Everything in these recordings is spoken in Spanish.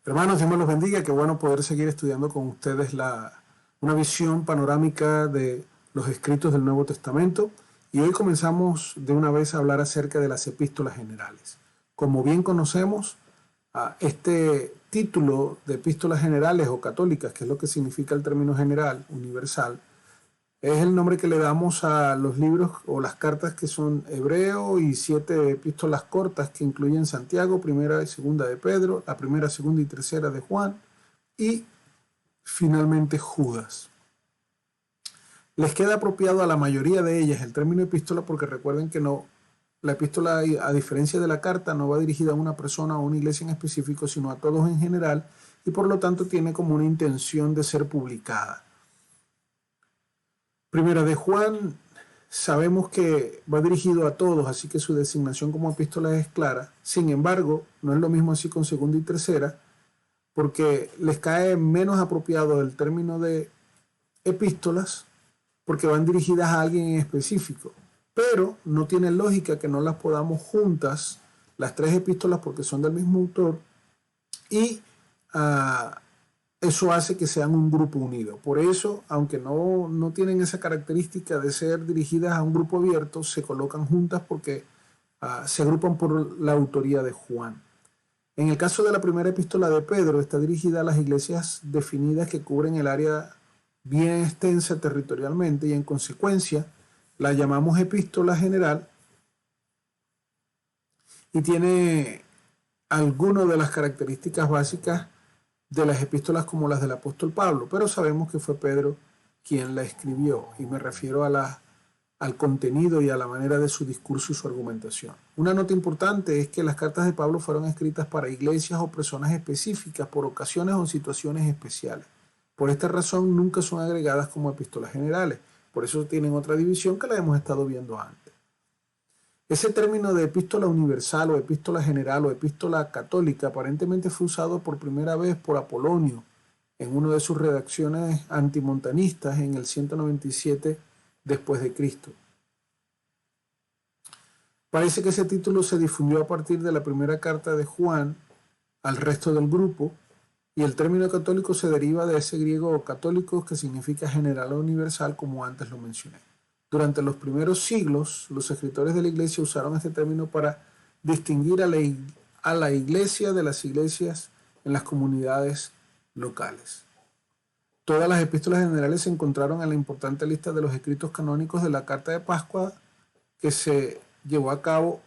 Hermanos, Dios me los bendiga. Qué bueno poder seguir estudiando con ustedes una visión panorámica de los escritos del Nuevo Testamento. Y hoy comenzamos de una vez a hablar acerca de las epístolas generales. Como bien conocemos, este título de epístolas generales o católicas, que es lo que significa el término general, universal, es el nombre que le damos a los libros o las cartas que son Hebreo y 7 epístolas cortas que incluyen Santiago, primera y segunda de Pedro, la primera, segunda y tercera de Juan y finalmente Judas. Les queda apropiado a la mayoría de ellas el término epístola porque recuerden que la epístola, a diferencia de la carta, no va dirigida a una persona o a una iglesia en específico, sino a todos en general y por lo tanto tiene como una intención de ser publicada. Primera de Juan, sabemos que va dirigido a todos, así que su designación como epístola es clara. Sin embargo, no es lo mismo así con segunda y tercera, porque les cae menos apropiado el término de epístolas, porque van dirigidas a alguien en específico. Pero no tiene lógica que no las podamos juntas, las 3 epístolas, porque son del mismo autor, y eso hace que sean un grupo unido. Por eso, aunque no tienen esa característica de ser dirigidas a un grupo abierto, se colocan juntas porque se agrupan por la autoría de Juan. En el caso de la primera epístola de Pedro, está dirigida a las iglesias definidas que cubren el área bien extensa territorialmente y en consecuencia la llamamos epístola general y tiene algunas de las características básicas de las epístolas como las del apóstol Pablo, pero sabemos que fue Pedro quien la escribió y me refiero al contenido y a la manera de su discurso y su argumentación. Una nota importante es que las cartas de Pablo fueron escritas para iglesias o personas específicas por ocasiones o situaciones especiales. Por esta razón nunca son agregadas como epístolas generales, por eso tienen otra división que la hemos estado viendo antes. Ese término de epístola universal o epístola general o epístola católica aparentemente fue usado por primera vez por Apolonio en una de sus redacciones antimontanistas en el 197 después de Cristo. Parece que ese título se difundió a partir de la primera carta de Juan al resto del grupo y el término católico se deriva de ese griego católicos que significa general o universal, como antes lo mencioné. Durante los primeros siglos, los escritores de la iglesia usaron este término para distinguir a la iglesia de las iglesias en las comunidades locales. Todas las epístolas generales se encontraron en la importante lista de los escritos canónicos de la Carta de Pascua que se llevó a cabo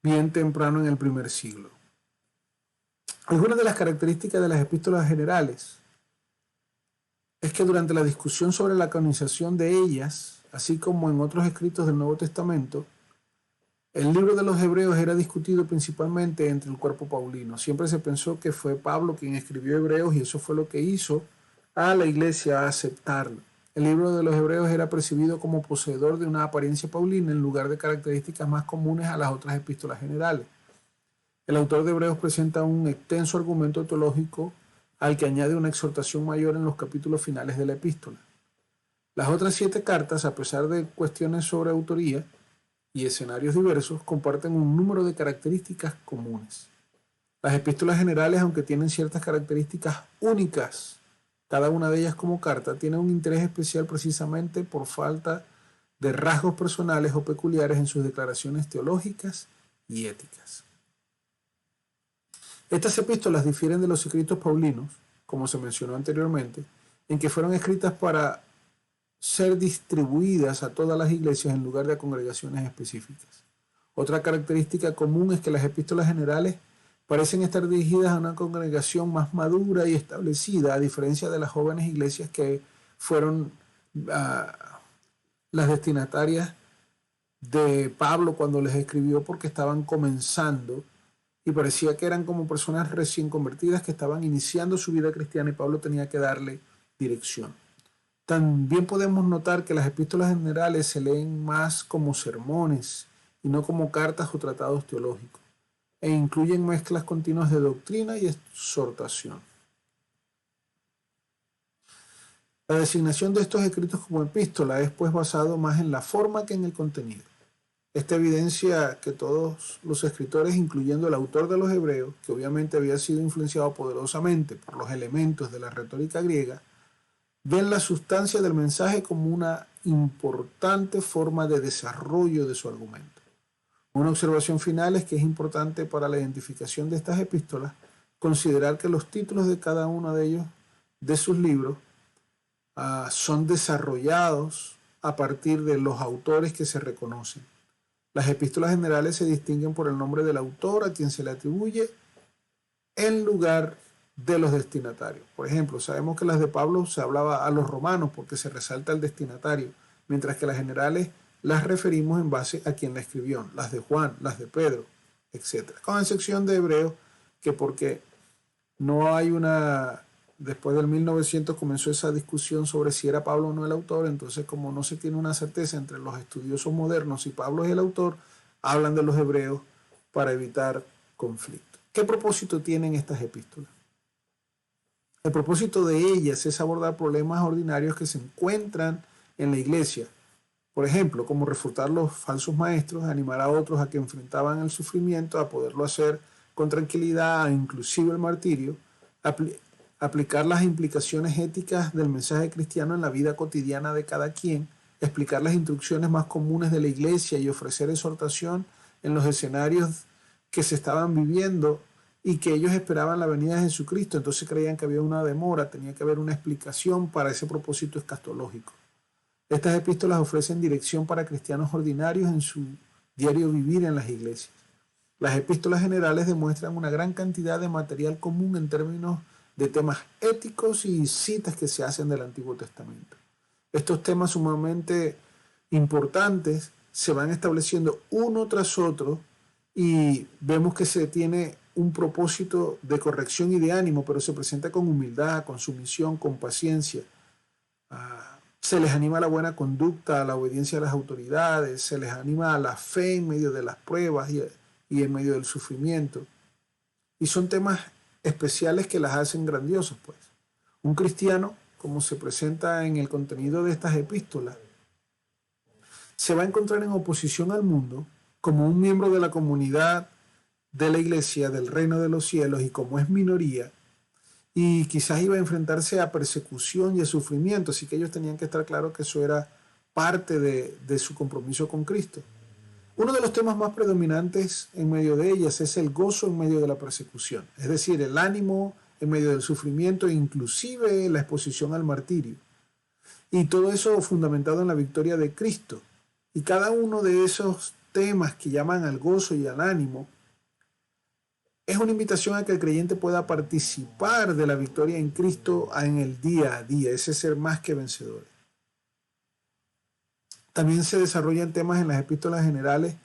bien temprano en el primer siglo. Algunas de las características de las epístolas generales es que durante la discusión sobre la canonización de ellas, así como en otros escritos del Nuevo Testamento, el libro de los Hebreos era discutido principalmente entre el cuerpo paulino. Siempre se pensó que fue Pablo quien escribió Hebreos y eso fue lo que hizo a la iglesia aceptarlo. El libro de los Hebreos era percibido como poseedor de una apariencia paulina en lugar de características más comunes a las otras epístolas generales. El autor de Hebreos presenta un extenso argumento teológico al que añade una exhortación mayor en los capítulos finales de la epístola. Las otras 7 cartas, a pesar de cuestiones sobre autoría y escenarios diversos, comparten un número de características comunes. Las epístolas generales, aunque tienen ciertas características únicas, cada una de ellas como carta, tiene un interés especial precisamente por falta de rasgos personales o peculiares en sus declaraciones teológicas y éticas. Estas epístolas difieren de los escritos paulinos, como se mencionó anteriormente, en que fueron escritas para ser distribuidas a todas las iglesias en lugar de a congregaciones específicas. Otra característica común es que las epístolas generales parecen estar dirigidas a una congregación más madura y establecida, a diferencia de las jóvenes iglesias que fueron las destinatarias de Pablo cuando les escribió porque estaban comenzando y parecía que eran como personas recién convertidas que estaban iniciando su vida cristiana y Pablo tenía que darle dirección. También podemos notar que las epístolas generales se leen más como sermones y no como cartas o tratados teológicos, e incluyen mezclas continuas de doctrina y exhortación. La designación de estos escritos como epístola es pues basado más en la forma que en el contenido. Esta evidencia que todos los escritores, incluyendo el autor de los Hebreos, que obviamente había sido influenciado poderosamente por los elementos de la retórica griega, ven la sustancia del mensaje como una importante forma de desarrollo de su argumento. Una observación final es que es importante para la identificación de estas epístolas considerar que los títulos de cada uno de ellos, de sus libros, son desarrollados a partir de los autores que se reconocen. Las epístolas generales se distinguen por el nombre del autor a quien se le atribuye en lugar de los destinatarios. Por ejemplo, sabemos que las de Pablo se hablaba a los romanos porque se resalta el destinatario, mientras que las generales las referimos en base a quien la escribió, las de Juan, las de Pedro, etc. Con excepción de Hebreos, que porque no hay una... Después del 1900 comenzó esa discusión sobre si era Pablo o no el autor, entonces como no se tiene una certeza entre los estudiosos modernos si Pablo es el autor, hablan de los hebreos para evitar conflicto. ¿Qué propósito tienen estas epístolas? El propósito de ellas es abordar problemas ordinarios que se encuentran en la iglesia. Por ejemplo, como refutar los falsos maestros, animar a otros a que enfrentaban el sufrimiento, a poderlo hacer con tranquilidad, inclusive el martirio, aplicar las implicaciones éticas del mensaje cristiano en la vida cotidiana de cada quien, explicar las instrucciones más comunes de la iglesia y ofrecer exhortación en los escenarios que se estaban viviendo y que ellos esperaban la venida de Jesucristo, entonces creían que había una demora, tenía que haber una explicación para ese propósito escatológico. Estas epístolas ofrecen dirección para cristianos ordinarios en su diario vivir en las iglesias. Las epístolas generales demuestran una gran cantidad de material común en términos de temas éticos y citas que se hacen del Antiguo Testamento. Estos temas sumamente importantes se van estableciendo uno tras otro y vemos que se tiene un propósito de corrección y de ánimo, pero se presenta con humildad, con sumisión, con paciencia. Se les anima a la buena conducta, a la obediencia a las autoridades, se les anima a la fe en medio de las pruebas y en medio del sufrimiento. Y son temas especiales que las hacen grandiosas, pues. Un cristiano, como se presenta en el contenido de estas epístolas, se va a encontrar en oposición al mundo como un miembro de la comunidad de la iglesia, del reino de los cielos, y como es minoría, y quizás iba a enfrentarse a persecución y a sufrimiento, así que ellos tenían que estar claros que eso era parte de su compromiso con Cristo. Uno de los temas más predominantes en medio de ellas es el gozo en medio de la persecución, es decir, el ánimo en medio del sufrimiento e inclusive la exposición al martirio. Y todo eso fundamentado en la victoria de Cristo. Y cada uno de esos temas que llaman al gozo y al ánimo es una invitación a que el creyente pueda participar de la victoria en Cristo en el día a día, ese ser más que vencedores. También se desarrollan temas en las epístolas generales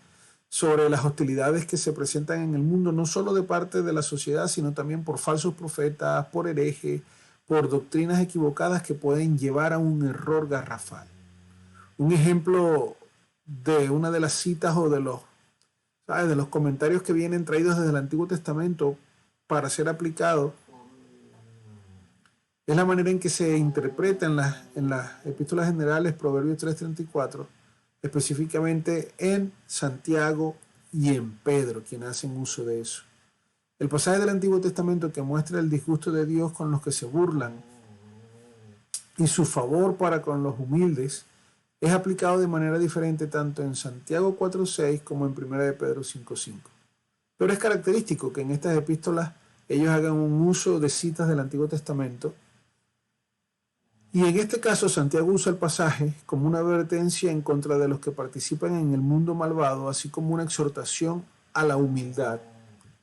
sobre las hostilidades que se presentan en el mundo, no solo de parte de la sociedad, sino también por falsos profetas, por herejes, por doctrinas equivocadas que pueden llevar a un error garrafal. Un ejemplo de una de las citas o de los comentarios que vienen traídos desde el Antiguo Testamento para ser aplicados es la manera en que se interpreta en las epístolas generales, Proverbios 3:34, específicamente en Santiago y en Pedro, quienes hacen uso de eso. El pasaje del Antiguo Testamento que muestra el disgusto de Dios con los que se burlan y su favor para con los humildes es aplicado de manera diferente tanto en Santiago 4:6 como en 1 de Pedro 5:5. Pero es característico que en estas epístolas ellos hagan un uso de citas del Antiguo Testamento. Y en este caso, Santiago usa el pasaje como una advertencia en contra de los que participan en el mundo malvado, así como una exhortación a la humildad.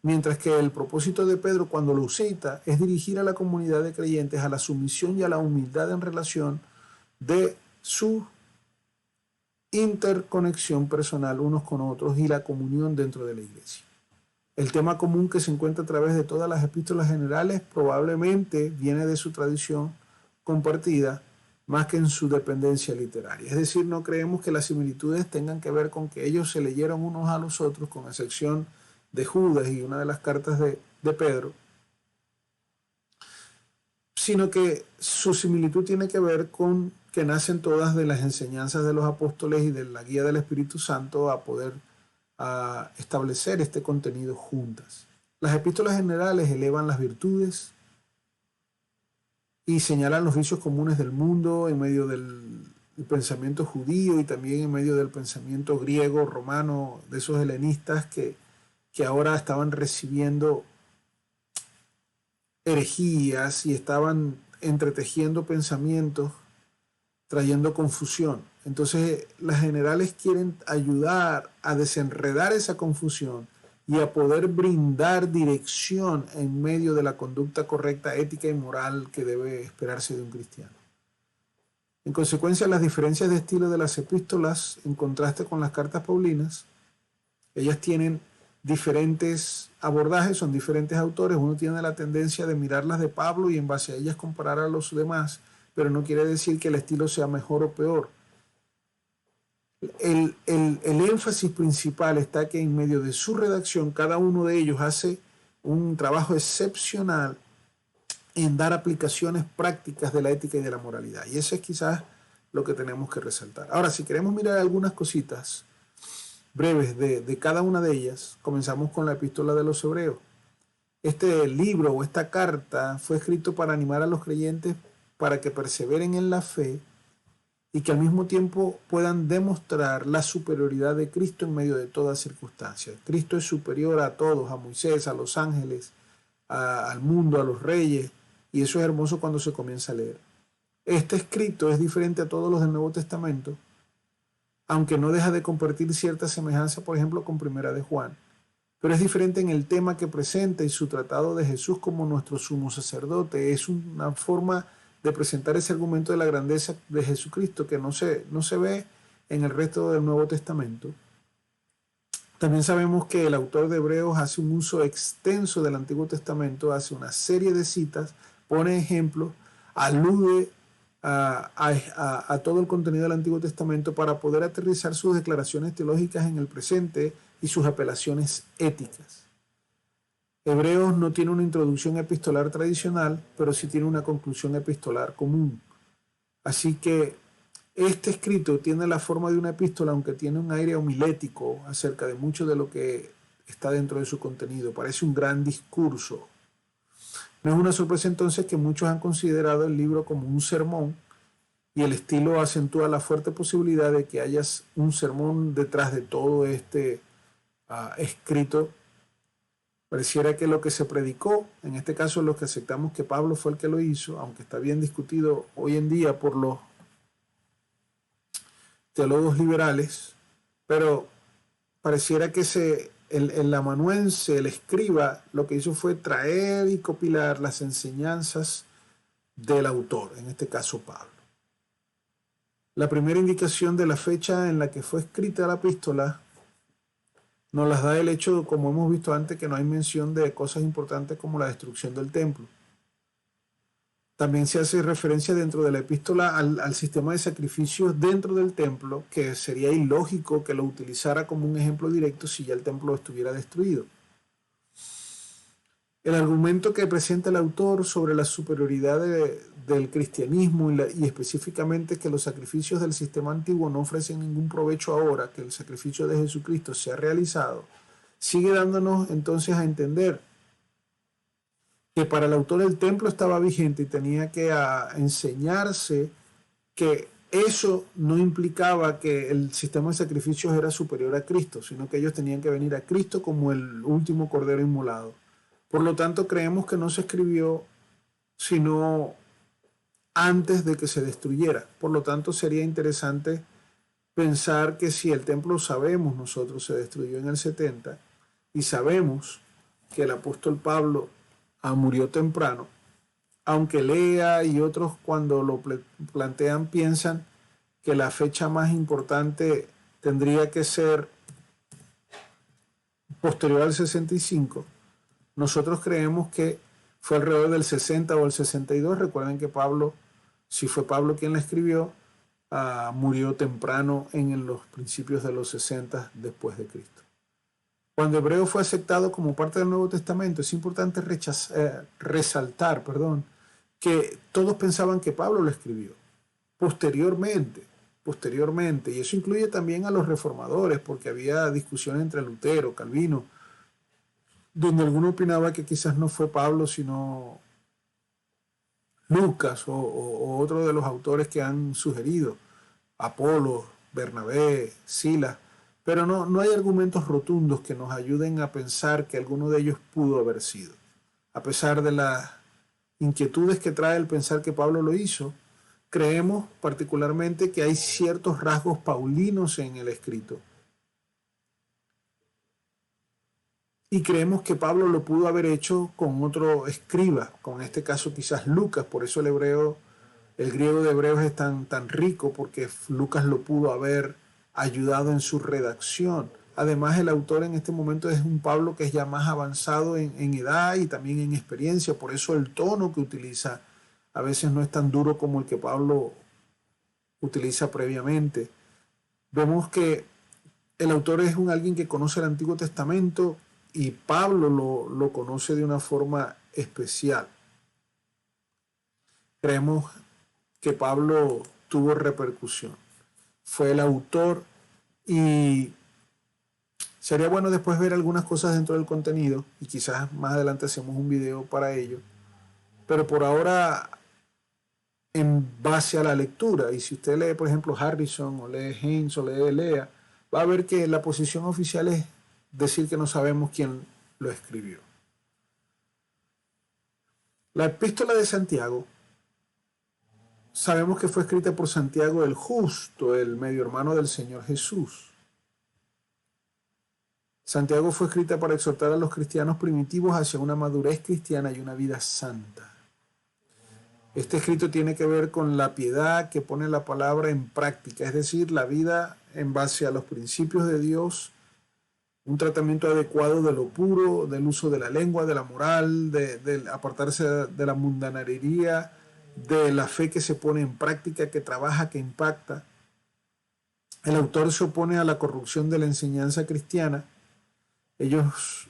Mientras que el propósito de Pedro, cuando lo cita, es dirigir a la comunidad de creyentes a la sumisión y a la humildad en relación de su interconexión personal unos con otros y la comunión dentro de la iglesia. El tema común que se encuentra a través de todas las epístolas generales probablemente viene de su tradición compartida más que en su dependencia literaria. Es decir, no creemos que las similitudes tengan que ver con que ellos se leyeron unos a los otros, con excepción de Judas y una de las cartas de Pedro, sino que su similitud tiene que ver con que nacen todas de las enseñanzas de los apóstoles y de la guía del Espíritu Santo a poder establecer este contenido juntas. Las epístolas generales elevan las virtudes y señalan los vicios comunes del mundo en medio del pensamiento judío y también en medio del pensamiento griego, romano, de esos helenistas que ahora estaban recibiendo herejías y estaban entretejiendo pensamientos, trayendo confusión. Entonces, las generales quieren ayudar a desenredar esa confusión y a poder brindar dirección en medio de la conducta correcta, ética y moral que debe esperarse de un cristiano. En consecuencia, las diferencias de estilo de las epístolas, en contraste con las cartas paulinas, ellas tienen diferentes abordajes, son diferentes autores. Uno tiene la tendencia de mirarlas de Pablo y en base a ellas comparar a los demás, pero no quiere decir que el estilo sea mejor o peor. El énfasis principal está que en medio de su redacción cada uno de ellos hace un trabajo excepcional en dar aplicaciones prácticas de la ética y de la moralidad. Y eso es quizás lo que tenemos que resaltar. Ahora, si queremos mirar algunas cositas breves de cada una de ellas, comenzamos con la epístola de los Hebreos. Este libro o esta carta fue escrito para animar a los creyentes para que perseveren en la fe y que al mismo tiempo puedan demostrar la superioridad de Cristo en medio de toda circunstancia. Cristo es superior a todos, a Moisés, a los ángeles, al mundo, a los reyes, y eso es hermoso cuando se comienza a leer. Este escrito es diferente a todos los del Nuevo Testamento, aunque no deja de compartir cierta semejanza, por ejemplo, con Primera de Juan. Pero es diferente en el tema que presenta y su tratado de Jesús como nuestro sumo sacerdote. Es una forma de presentar ese argumento de la grandeza de Jesucristo que no se ve en el resto del Nuevo Testamento. También sabemos que el autor de Hebreos hace un uso extenso del Antiguo Testamento, hace una serie de citas, pone ejemplos, alude a todo el contenido del Antiguo Testamento para poder aterrizar sus declaraciones teológicas en el presente y sus apelaciones éticas. Hebreos no tiene una introducción epistolar tradicional, pero sí tiene una conclusión epistolar común. Así que este escrito tiene la forma de una epístola, aunque tiene un aire homilético acerca de mucho de lo que está dentro de su contenido. Parece un gran discurso. No es una sorpresa entonces que muchos han considerado el libro como un sermón, y el estilo acentúa la fuerte posibilidad de que haya un sermón detrás de todo este escrito. Pareciera que lo que se predicó, en este caso los que aceptamos que Pablo fue el que lo hizo, aunque está bien discutido hoy en día por los teólogos liberales, pero pareciera que el amanuense, el escriba, lo que hizo fue traer y copilar las enseñanzas del autor, en este caso Pablo. La primera indicación de la fecha en la que fue escrita la epístola nos las da el hecho, como hemos visto antes, que no hay mención de cosas importantes como la destrucción del templo. También se hace referencia dentro de la epístola al sistema de sacrificios dentro del templo, que sería ilógico que lo utilizara como un ejemplo directo si ya el templo estuviera destruido. El argumento que presenta el autor sobre la superioridad del cristianismo y específicamente que los sacrificios del sistema antiguo no ofrecen ningún provecho ahora que el sacrificio de Jesucristo se ha realizado, sigue dándonos entonces a entender que para el autor el templo estaba vigente y tenía que enseñarse que eso no implicaba que el sistema de sacrificios era superior a Cristo, sino que ellos tenían que venir a Cristo como el último cordero inmolado. Por lo tanto, creemos que no se escribió sino antes de que se destruyera. Por lo tanto, sería interesante pensar que si el templo, sabemos nosotros, se destruyó en el 70 y sabemos que el apóstol Pablo murió temprano, aunque Lea y otros cuando lo plantean piensan que la fecha más importante tendría que ser posterior al 65, nosotros creemos que fue alrededor del 60 o el 62. Recuerden que Pablo, si fue Pablo quien la escribió, murió temprano en los principios de los 60 después de Cristo. Cuando Hebreo fue aceptado como parte del Nuevo Testamento, es importante resaltar que todos pensaban que Pablo lo escribió. posteriormente, y eso incluye también a los reformadores, porque había discusión entre Lutero, Calvino, donde alguno opinaba que quizás no fue Pablo, sino Lucas o otro de los autores que han sugerido, Apolo, Bernabé, Silas, pero no hay argumentos rotundos que nos ayuden a pensar que alguno de ellos pudo haber sido. A pesar de las inquietudes que trae el pensar que Pablo lo hizo, creemos particularmente que hay ciertos rasgos paulinos en el escrito. Y creemos que Pablo lo pudo haber hecho con otro escriba, con este caso quizás Lucas, por eso el griego de Hebreos es tan rico, porque Lucas lo pudo haber ayudado en su redacción. Además, el autor en este momento es un Pablo que es ya más avanzado en edad y también en experiencia, por eso el tono que utiliza a veces no es tan duro como el que Pablo utiliza previamente. Vemos que el autor es alguien que conoce el Antiguo Testamento y Pablo lo conoce de una forma especial. Creemos que Pablo tuvo repercusión. Fue el autor y sería bueno después ver algunas cosas dentro del contenido y quizás más adelante hacemos un video para ello. Pero por ahora, en base a la lectura, y si usted lee, por ejemplo, Harrison, o lee Haynes, o lee Lea, va a ver que la posición oficial es decir que no sabemos quién lo escribió. La epístola de Santiago, sabemos que fue escrita por Santiago el Justo, el medio hermano del Señor Jesús. Santiago fue escrita para exhortar a los cristianos primitivos hacia una madurez cristiana y una vida santa. Este escrito tiene que ver con la piedad que pone la palabra en práctica, es decir, la vida en base a los principios de Dios, un tratamiento adecuado de lo puro, del uso de la lengua, de la moral, de apartarse de la mundananería, de la fe que se pone en práctica, que trabaja, que impacta. El autor se opone a la corrupción de la enseñanza cristiana. Ellos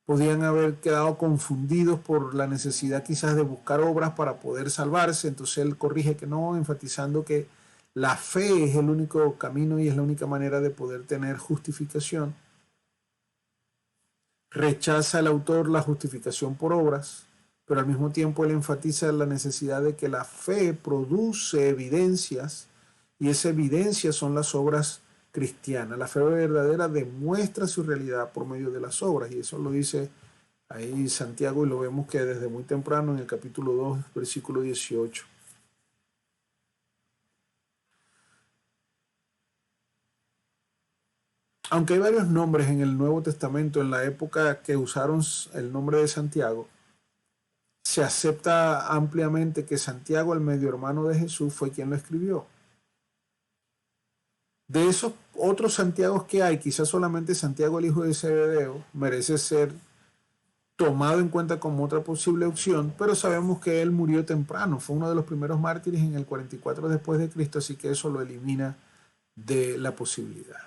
podían haber quedado confundidos por la necesidad quizás de buscar obras para poder salvarse, entonces él corrige que no, enfatizando que la fe es el único camino y es la única manera de poder tener justificación. Rechaza el autor la justificación por obras, pero al mismo tiempo él enfatiza la necesidad de que la fe produce evidencias y esa evidencia son las obras cristiana. La fe verdadera demuestra su realidad por medio de las obras y eso lo dice ahí Santiago y lo vemos que desde muy temprano en el capítulo 2, versículo 18. Aunque hay varios nombres en el Nuevo Testamento en la época que usaron el nombre de Santiago, se acepta ampliamente que Santiago, el medio hermano de Jesús, fue quien lo escribió. De esos otros Santiagos que hay, quizás solamente Santiago el hijo de Zebedeo merece ser tomado en cuenta como otra posible opción, pero sabemos que él murió temprano, fue uno de los primeros mártires en el 44 después de Cristo, así que eso lo elimina de la posibilidad.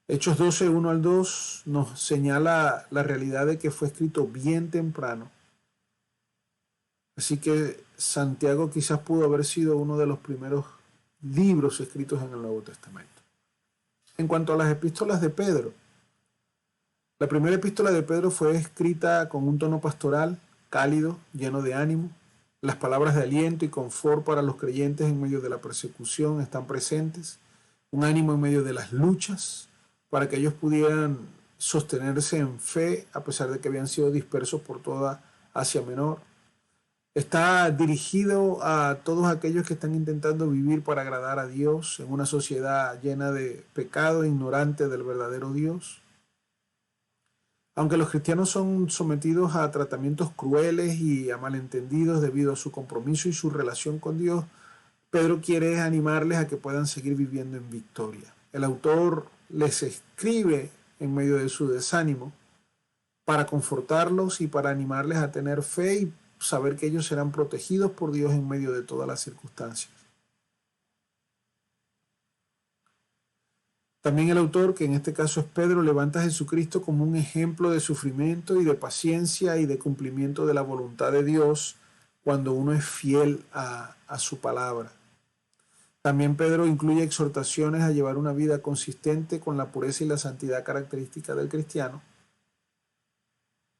Hechos 12, 1 al 2 nos señala la realidad de que fue escrito bien temprano. Así que Santiago quizás pudo haber sido uno de los primeros libros escritos en el Nuevo Testamento. En cuanto a las epístolas de Pedro, la primera epístola de Pedro fue escrita con un tono pastoral, cálido, lleno de ánimo. Las palabras de aliento y confort para los creyentes en medio de la persecución están presentes. Un ánimo en medio de las luchas para que ellos pudieran sostenerse en fe a pesar de que habían sido dispersos por toda Asia Menor. Está dirigido a todos aquellos que están intentando vivir para agradar a Dios en una sociedad llena de pecado, ignorante del verdadero Dios. Aunque los cristianos son sometidos a tratamientos crueles y a malentendidos debido a su compromiso y su relación con Dios, Pedro quiere animarles a que puedan seguir viviendo en victoria. El autor les escribe en medio de su desánimo para confortarlos y para animarles a tener fe y saber que ellos serán protegidos por Dios en medio de todas las circunstancias. También el autor, que en este caso es Pedro, levanta a Jesucristo como un ejemplo de sufrimiento y de paciencia y de cumplimiento de la voluntad de Dios cuando uno es fiel a su palabra. También Pedro incluye exhortaciones a llevar una vida consistente con la pureza y la santidad característica del cristiano.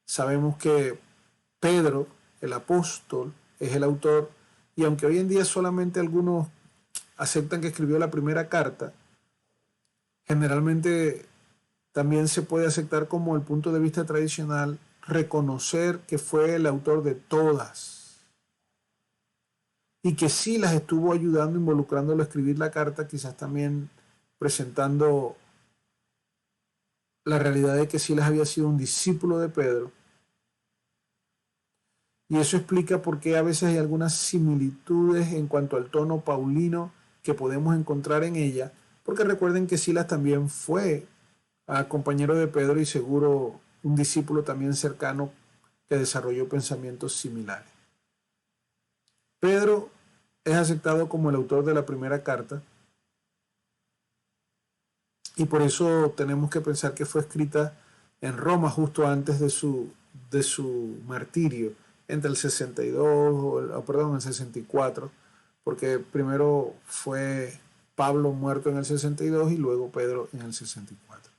Sabemos que Pedro, el apóstol, es el autor, y aunque hoy en día solamente algunos aceptan que escribió la primera carta, generalmente también se puede aceptar como el punto de vista tradicional reconocer que fue el autor de todas y que sí las estuvo ayudando, involucrándolo a escribir la carta, quizás también presentando la realidad de que sí las había sido un discípulo de Pedro. Y eso explica por qué a veces hay algunas similitudes en cuanto al tono paulino que podemos encontrar en ella, porque recuerden que Silas también fue compañero de Pedro y seguro un discípulo también cercano que desarrolló pensamientos similares. Pedro es aceptado como el autor de la primera carta y por eso tenemos que pensar que fue escrita en Roma justo antes de su martirio, entre el 62, perdón, el 64, porque primero fue Pablo muerto en el 62 y luego Pedro en el 64.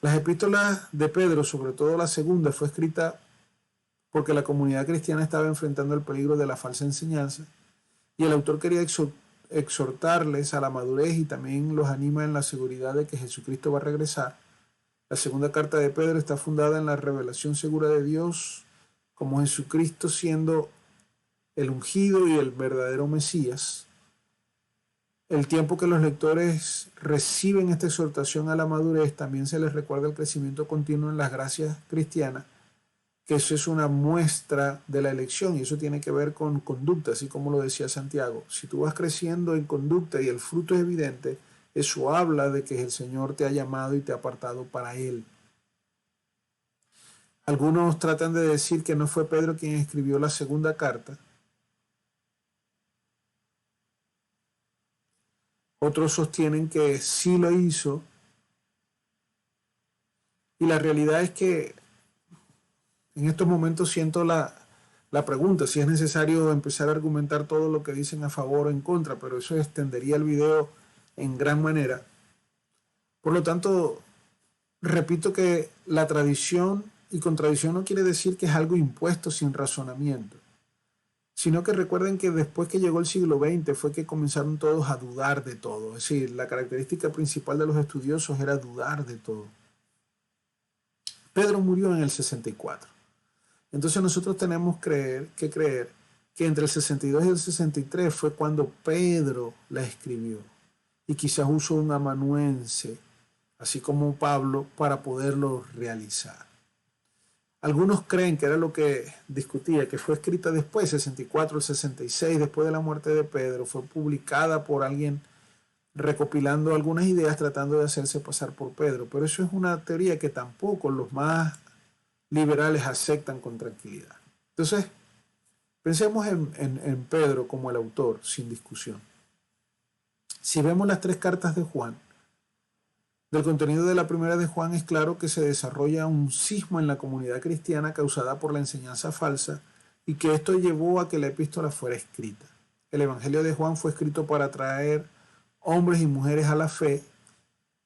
Las epístolas de Pedro, sobre todo la segunda, fue escrita porque la comunidad cristiana estaba enfrentando el peligro de la falsa enseñanza y el autor quería exhortarles a la madurez y también los anima en la seguridad de que Jesucristo va a regresar. La segunda carta de Pedro está fundada en la revelación segura de Dios como Jesucristo siendo el ungido y el verdadero Mesías. El tiempo que los lectores reciben esta exhortación a la madurez, también se les recuerda el crecimiento continuo en las gracias cristianas, que eso es una muestra de la elección y eso tiene que ver con conducta, así como lo decía Santiago. Si tú vas creciendo en conducta y el fruto es evidente, eso habla de que el Señor te ha llamado y te ha apartado para Él. Algunos tratan de decir que no fue Pedro quien escribió la segunda carta. Otros sostienen que sí lo hizo. Y la realidad es que en estos momentos siento la pregunta, si es necesario empezar a argumentar todo lo que dicen a favor o en contra, pero eso extendería el video en gran manera. Por lo tanto, repito que la tradición y contradicción no quiere decir que es algo impuesto sin razonamiento, sino que recuerden que después que llegó el siglo XX fue que comenzaron todos a dudar de todo. Es decir, la característica principal de los estudiosos era dudar de todo. Pedro murió en el 64. Entonces nosotros tenemos que creer que entre el 62 y el 63 fue cuando Pedro la escribió. Y quizás usó un amanuense, así como Pablo, para poderlo realizar. Algunos creen que era lo que discutía, que fue escrita después, 64, el 66, después de la muerte de Pedro, fue publicada por alguien recopilando algunas ideas tratando de hacerse pasar por Pedro. Pero eso es una teoría que tampoco los más liberales aceptan con tranquilidad. Entonces, pensemos en Pedro como el autor, sin discusión. Si vemos las tres cartas de Juan, del contenido de la primera de Juan es claro que se desarrolla un cisma en la comunidad cristiana causada por la enseñanza falsa y que esto llevó a que la epístola fuera escrita. El Evangelio de Juan fue escrito para atraer hombres y mujeres a la fe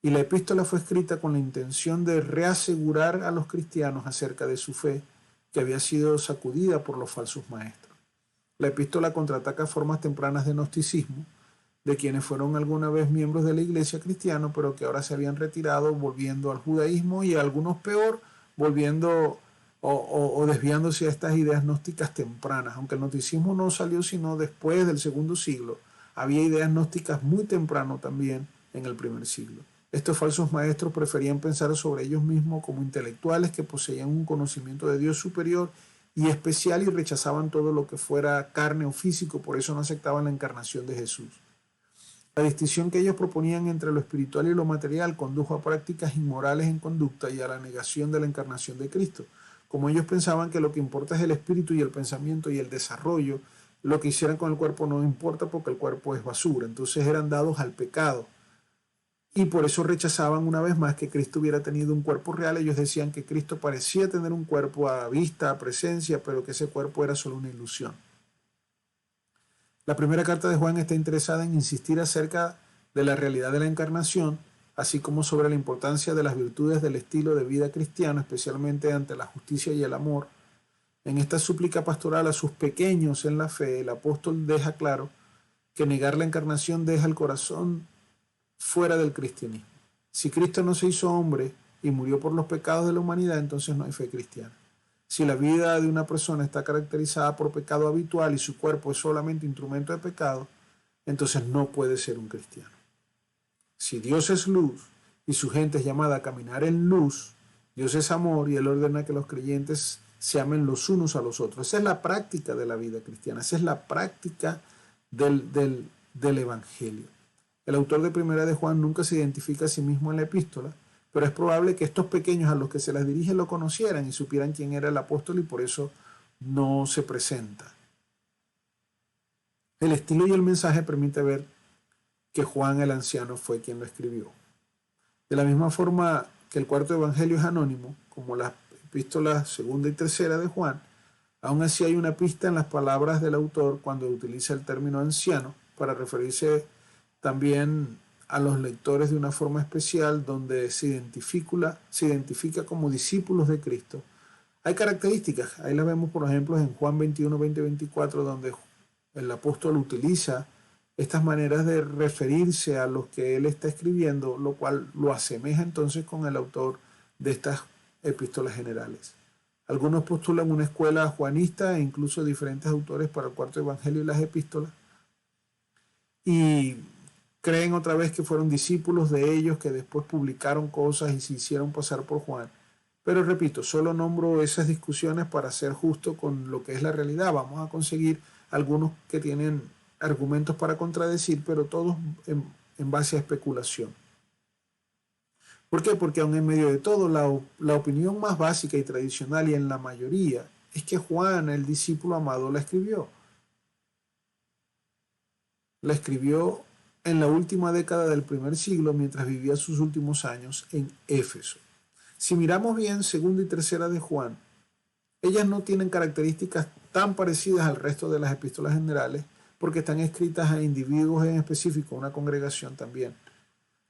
y la epístola fue escrita con la intención de reasegurar a los cristianos acerca de su fe que había sido sacudida por los falsos maestros. La epístola contraataca formas tempranas de gnosticismo de quienes fueron alguna vez miembros de la iglesia cristiana, pero que ahora se habían retirado volviendo al judaísmo y algunos peor, volviendo o desviándose a estas ideas gnósticas tempranas. Aunque el gnosticismo no salió sino después del segundo siglo, había ideas gnósticas muy temprano también en el primer siglo. Estos falsos maestros preferían pensar sobre ellos mismos como intelectuales que poseían un conocimiento de Dios superior y especial y rechazaban todo lo que fuera carne o físico, por eso no aceptaban la encarnación de Jesús. La distinción que ellos proponían entre lo espiritual y lo material condujo a prácticas inmorales en conducta y a la negación de la encarnación de Cristo. Como ellos pensaban que lo que importa es el espíritu y el pensamiento y el desarrollo, lo que hicieran con el cuerpo no importa porque el cuerpo es basura. Entonces eran dados al pecado. y por eso rechazaban una vez más que Cristo hubiera tenido un cuerpo real. Ellos decían que Cristo parecía tener un cuerpo a vista, a presencia, pero que ese cuerpo era solo una ilusión. La primera carta de Juan está interesada en insistir acerca de la realidad de la encarnación, así como sobre la importancia de las virtudes del estilo de vida cristiano, especialmente ante la justicia y el amor. En esta súplica pastoral a sus pequeños en la fe, el apóstol deja claro que negar la encarnación deja el corazón fuera del cristianismo. Si Cristo no se hizo hombre y murió por los pecados de la humanidad, entonces no hay fe cristiana. Si la vida de una persona está caracterizada por pecado habitual y su cuerpo es solamente instrumento de pecado, entonces no puede ser un cristiano. Si Dios es luz y su gente es llamada a caminar en luz, Dios es amor y Él ordena que los creyentes se amen los unos a los otros. Esa es la práctica de la vida cristiana, esa es la práctica del Evangelio. El autor de Primera de Juan nunca se identifica a sí mismo en la epístola, pero es probable que estos pequeños a los que se las dirige lo conocieran y supieran quién era el apóstol y por eso no se presenta. El estilo y el mensaje permite ver que Juan el anciano fue quien lo escribió. De la misma forma que el cuarto evangelio es anónimo, como las epístolas segunda y tercera de Juan, aún así hay una pista en las palabras del autor cuando utiliza el término anciano para referirse también a los lectores de una forma especial donde se identifica como discípulos de Cristo. Hay características, ahí las vemos por ejemplo en Juan 21, 20, 24, donde el apóstol utiliza estas maneras de referirse a los que él está escribiendo, lo cual lo asemeja entonces con el autor de estas epístolas generales. Algunos postulan una escuela juanista e incluso diferentes autores para el cuarto evangelio y las epístolas, y creen otra vez que fueron discípulos de ellos que después publicaron cosas y se hicieron pasar por Juan. Pero repito, solo nombro esas discusiones para ser justo con lo que es la realidad. Vamos a conseguir algunos que tienen argumentos para contradecir, pero todos en base a especulación. ¿Por qué? Porque aún en medio de todo, la opinión más básica y tradicional y en la mayoría es que Juan, el discípulo amado, la escribió. La escribió en la última década del primer siglo mientras vivía sus últimos años en Éfeso. Si miramos bien segunda y tercera de Juan, ellas no tienen características tan parecidas al resto de las epístolas generales porque están escritas a individuos en específico, una congregación también.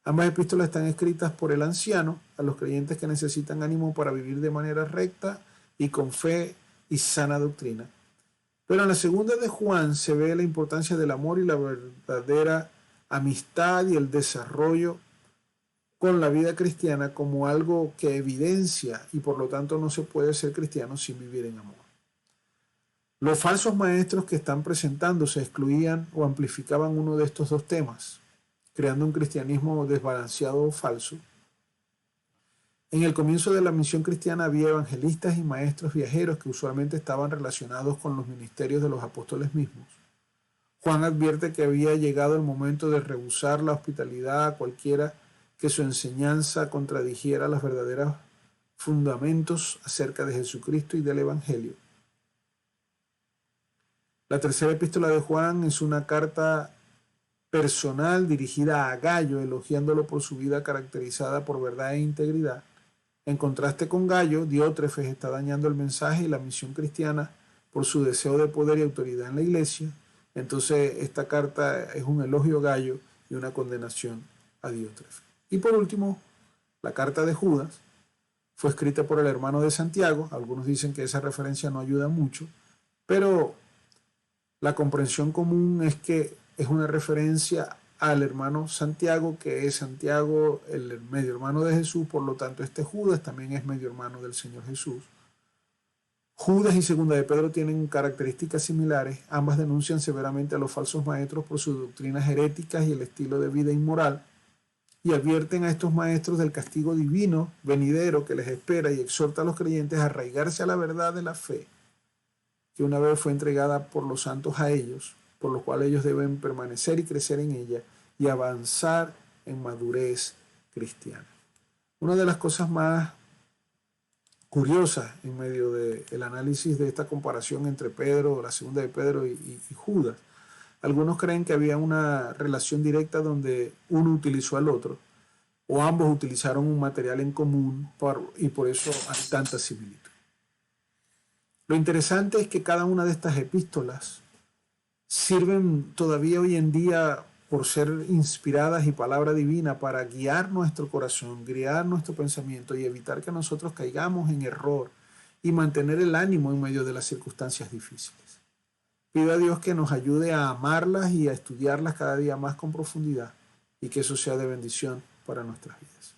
Ambas epístolas están escritas por el anciano a los creyentes que necesitan ánimo para vivir de manera recta y con fe y sana doctrina. Pero en la segunda de Juan se ve la importancia del amor y la verdadera amistad y el desarrollo con la vida cristiana como algo que evidencia y por lo tanto no se puede ser cristiano sin vivir en amor. Los falsos maestros que están presentándose excluían o amplificaban uno de estos dos temas, creando un cristianismo desbalanceado o falso. En el comienzo de la misión cristiana había evangelistas y maestros viajeros que usualmente estaban relacionados con los ministerios de los apóstoles mismos. Juan advierte que había llegado el momento de rehusar la hospitalidad a cualquiera que su enseñanza contradijera los verdaderos fundamentos acerca de Jesucristo y del Evangelio. La tercera epístola de Juan es una carta personal dirigida a Gayo, elogiándolo por su vida caracterizada por verdad e integridad. En contraste con Gayo, Diótrefes está dañando el mensaje y la misión cristiana por su deseo de poder y autoridad en la iglesia. Entonces esta carta es un elogio a Gayo y una condenación a Diótrefes. Y por último, la carta de Judas fue escrita por el hermano de Santiago. Algunos dicen que esa referencia no ayuda mucho, pero la comprensión común es que es una referencia al hermano Santiago, que es Santiago, el medio hermano de Jesús, por lo tanto este Judas también es medio hermano del Señor Jesús. Judas y Segunda de Pedro tienen características similares, ambas denuncian severamente a los falsos maestros por sus doctrinas heréticas y el estilo de vida inmoral, y advierten a estos maestros del castigo divino venidero que les espera y exhorta a los creyentes a arraigarse a la verdad de la fe, que una vez fue entregada por los santos a ellos, por lo cual ellos deben permanecer y crecer en ella y avanzar en madurez cristiana. Una de las cosas más curiosas en medio del análisis de esta comparación entre Pedro, la segunda de Pedro y Judas, algunos creen que había una relación directa donde uno utilizó al otro, o ambos utilizaron un material en común y por eso hay tanta similitud. Lo interesante es que cada una de estas epístolas sirven todavía hoy en día por ser inspiradas y palabra divina para guiar nuestro corazón, guiar nuestro pensamiento y evitar que nosotros caigamos en error y mantener el ánimo en medio de las circunstancias difíciles. Pido a Dios que nos ayude a amarlas y a estudiarlas cada día más con profundidad y que eso sea de bendición para nuestras vidas.